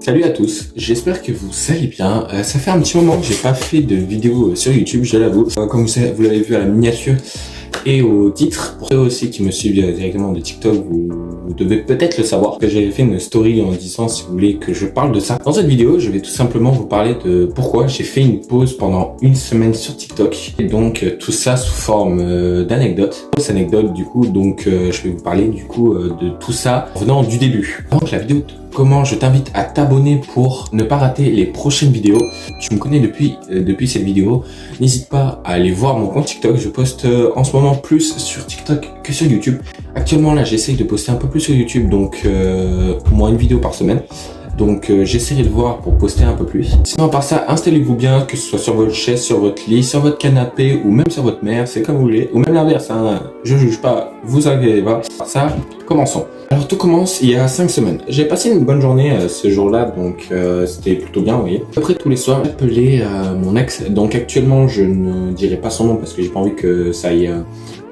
Salut à tous, j'espère que vous allez bien. Ça fait un petit moment que j'ai pas fait de vidéo sur YouTube, je l'avoue. Comme vous l'avez vu à la miniature et au titre, pour ceux aussi qui me suivent directement de TikTok, vous devez peut-être le savoir, que j'avais fait une story en disant si vous voulez que je parle de ça. Dans cette vidéo, je vais tout simplement vous parler de pourquoi j'ai fait une pause pendant une semaine sur TikTok. Et donc tout ça sous forme d'anecdote. Cette anecdote du coup, donc je vais vous parler du coup de tout ça en venant du début. Donc la vidéo comment je t'invite à t'abonner pour ne pas rater les prochaines vidéos. Tu me connais depuis cette vidéo. N'hésite pas à aller voir mon compte TikTok. Je poste en ce moment plus sur TikTok que sur YouTube. Actuellement là, j'essaye de poster un peu plus sur YouTube, donc au moins une vidéo par semaine. Donc j'essaierai de voir pour poster un peu plus. Sinon à part ça, installez-vous bien, que ce soit sur votre chaise, sur votre lit, sur votre canapé ou même sur votre mère, c'est comme vous voulez. Ou même l'inverse, hein. Je juge pas, vous inquiétez pas. Ça, commençons. Alors tout commence il y a 5 semaines. J'ai passé une bonne journée ce jour-là, donc c'était plutôt bien, vous voyez. Après tous les soirs, j'ai appelé mon ex. Donc actuellement, je ne dirai pas son nom parce que j'ai pas envie que ça aille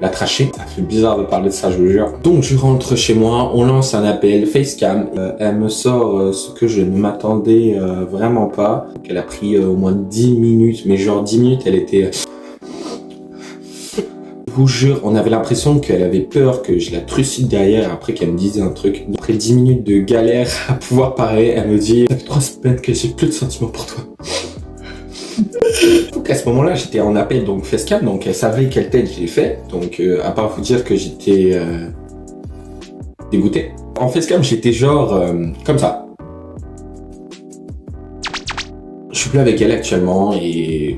la tracher. Ça fait bizarre de parler de ça, je vous jure. Donc je rentre chez moi, on lance un appel Facecam. Elle me sort ce que je ne m'attendais vraiment pas. Elle a pris au moins 10 minutes, mais genre 10 minutes, elle était... Je vous jure, on avait l'impression qu'elle avait peur que je la trucide derrière après qu'elle me dise un truc. Après 10 minutes de galère à pouvoir parler, elle me dit « Ça fait 3 semaines que j'ai plus de sentiments pour toi. » Donc à ce moment-là, j'étais en appel donc Facecam, donc elle savait quelle tête j'ai fait. Donc à part vous dire que j'étais dégoûté. En Facecam, j'étais genre comme ça. Je suis plus avec elle actuellement et...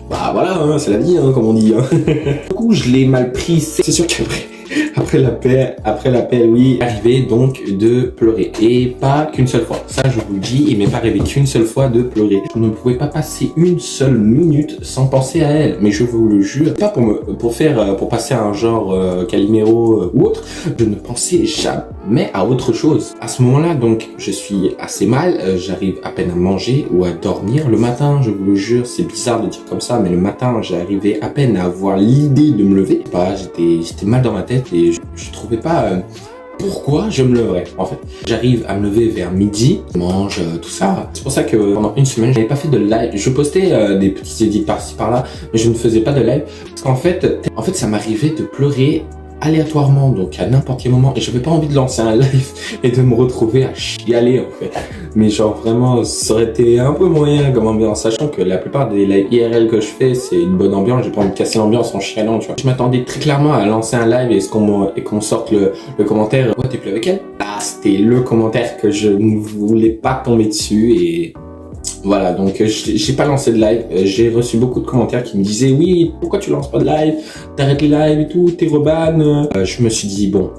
Bah voilà, hein, c'est la vie, hein, comme on dit. Hein. Du coup, je l'ai mal pris. C'est sûr qu'après l'appel, oui, arrivé donc de pleurer. Et pas qu'une seule fois. Ça, je vous le dis, il m'est pas arrivé qu'une seule fois de pleurer. Je ne pouvais pas passer une seule minute sans penser à elle. Mais je vous le jure, pas pour passer à un genre Calimero ou autre. Je ne pensais jamais à autre chose. À ce moment-là, donc, je suis assez mal. J'arrive à peine à manger ou à dormir. Le matin, je vous le jure, c'est bizarre de dire comme ça, mais le matin, j'arrivais à peine à avoir l'idée de me lever. J'étais mal dans ma tête et je trouvais pas pourquoi je me leverais en fait. J'arrive à me lever vers midi, je mange tout ça. C'est pour ça que pendant une semaine, j'avais pas fait de live. Je postais des petits edits par-ci par-là, mais je ne faisais pas de live parce qu'en fait, ça m'arrivait de pleurer aléatoirement, donc à n'importe quel moment, et j'avais pas envie de lancer un live et de me retrouver à chialer en fait. Mais genre vraiment, ça aurait été un peu moyen comme ambiance, sachant que la plupart des lives IRL que je fais, c'est une bonne ambiance, j'ai pas envie de casser l'ambiance en chialant, tu vois. Je m'attendais très clairement à lancer un live et qu'on sorte le commentaire « Oh, t'es plus avec elle ?» Ah, c'était le commentaire que je ne voulais pas tomber dessus et... Voilà, donc j'ai pas lancé de live. J'ai reçu beaucoup de commentaires qui me disaient « Oui, pourquoi tu lances pas de live? T'arrêtes les lives et tout, t'es reban. » Je me suis dit « Bon,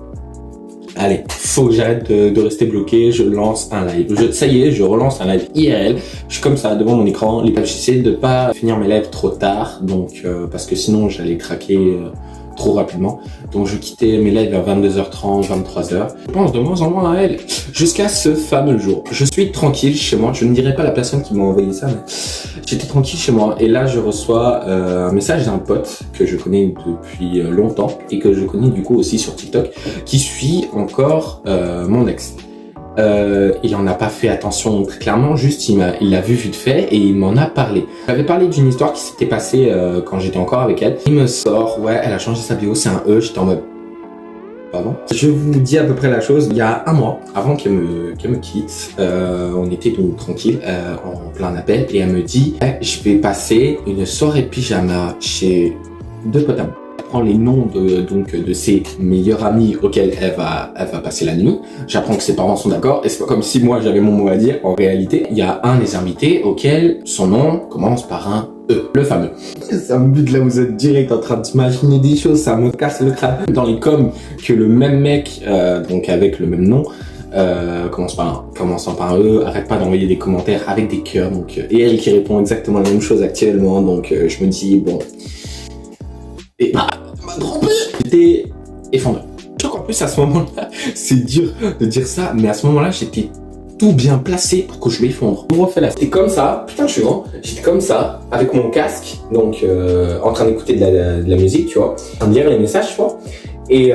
allez, faut que j'arrête de rester bloqué, je lance un live. » Ça y est, je relance un live IRL. Je suis comme ça, devant mon écran. J'essaie de pas finir mes lives trop tard, donc parce que sinon j'allais craquer trop rapidement. Donc je quittais mes lives vers 22h30, 23h. Je pense de moins en moins à elle. Jusqu'à ce fameux jour. Je suis tranquille chez moi. Je ne dirai pas la personne qui m'a envoyé ça, mais j'étais tranquille chez moi. Et là, je reçois un message d'un pote que je connais depuis longtemps et que je connais du coup aussi sur TikTok, qui suit encore mon ex. Il en a pas fait attention très clairement, juste il l'a vu vite fait et il m'en a parlé. J'avais parlé d'une histoire qui s'était passée quand j'étais encore avec elle. Il me sort, ouais, elle a changé sa bio, c'est un E, j'étais en mode... Pardon. Je vous dis à peu près la chose, il y a un mois, avant qu'elle me quitte, on était donc tranquille, en plein appel, et elle me dit je vais passer une soirée pyjama chez deux potes à moi. Les noms de ses meilleurs amis auxquels elle va passer la nuit. J'apprends que ses parents sont d'accord et c'est pas comme si moi j'avais mon mot à dire. En réalité, il y a un des invités auquel son nom commence par un E, le fameux. Ça me bute là, vous êtes direct en train d'imaginer des choses, ça me casse le crâne. Dans les coms que le même mec, donc avec le même nom, commençant par un E, arrête pas d'envoyer des commentaires avec des cœurs, donc et elle qui répond exactement la même chose actuellement, donc je me dis bon. Et m'a trompé. J'étais effondré. Je crois qu'en plus à ce moment-là, c'est dur de dire ça, mais à ce moment-là, j'étais tout bien placé pour que je m'effondre. On refait là. C'était comme ça, putain je suis grand, j'étais comme ça, avec mon casque, donc en train d'écouter de la musique, tu vois, en train de lire les messages, tu vois, et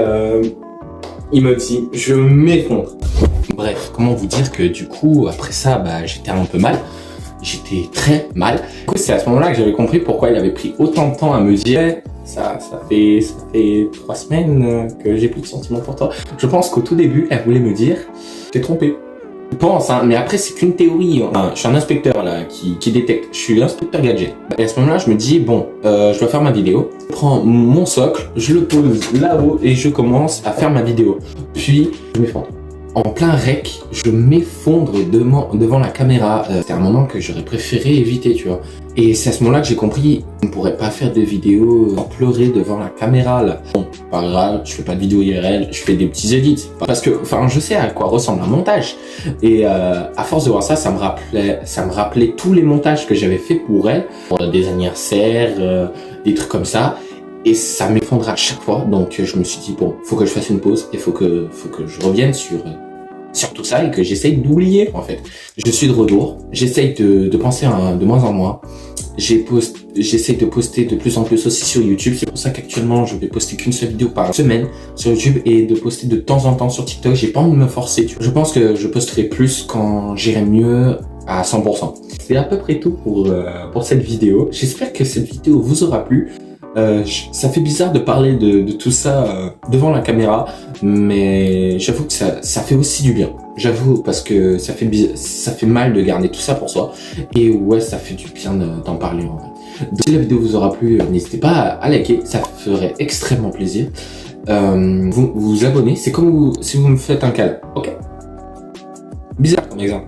il me dit, je m'effondre. Bref, comment vous dire que du coup, après ça, j'étais un peu mal. J'étais très mal. Du coup, c'est à ce moment-là que j'avais compris pourquoi il avait pris autant de temps à me dire ça fait 3 semaines que j'ai plus de sentiments pour toi. Je pense qu'au tout début, elle voulait me dire t'es trompé. Je pense, hein, mais après c'est qu'une théorie. Hein. Je suis un inspecteur là qui détecte. Je suis l'inspecteur gadget. Et à ce moment-là, je me dis bon, je dois faire ma vidéo. Je prends mon socle, je le pose là-haut et je commence à faire ma vidéo. Puis je m'effondre. En plein rec, je m'effondre devant la caméra. C'est un moment que j'aurais préféré éviter, tu vois. Et c'est à ce moment-là que j'ai compris, on ne pourrait pas faire de vidéos sans pleurer devant la caméra, là. Bon, pas grave, je fais pas de vidéo IRL, je fais des petits edits. Parce que, enfin, je sais à quoi ressemble un montage. Et à force de voir ça, ça me rappelait tous les montages que j'avais fait pour elle, pour des anniversaires, des trucs comme ça. Et ça m'effondrait à chaque fois, donc je me suis dit bon, faut que je fasse une pause et faut que je revienne sur tout ça et que j'essaye d'oublier en fait. Je suis de retour, j'essaye de penser de moins en moins. J'essaye de poster de plus en plus aussi sur YouTube. C'est pour ça qu'actuellement je vais poster qu'une seule vidéo par semaine sur YouTube et de poster de temps en temps sur TikTok. J'ai pas envie de me forcer. Tu vois. Je pense que je posterai plus quand j'irai mieux à 100%. C'est à peu près tout pour cette vidéo. J'espère que cette vidéo vous aura plu. Ça fait bizarre de parler de tout ça devant la caméra, mais j'avoue que ça fait aussi du bien. J'avoue, parce que ça fait mal de garder tout ça pour soi. Et ouais, ça fait du bien d'en parler en vrai. Donc, si la vidéo vous aura plu, n'hésitez pas à liker, ça ferait extrêmement plaisir. Vous abonner, c'est comme si vous me faites un câlin, ok? Bizarre comme exemple.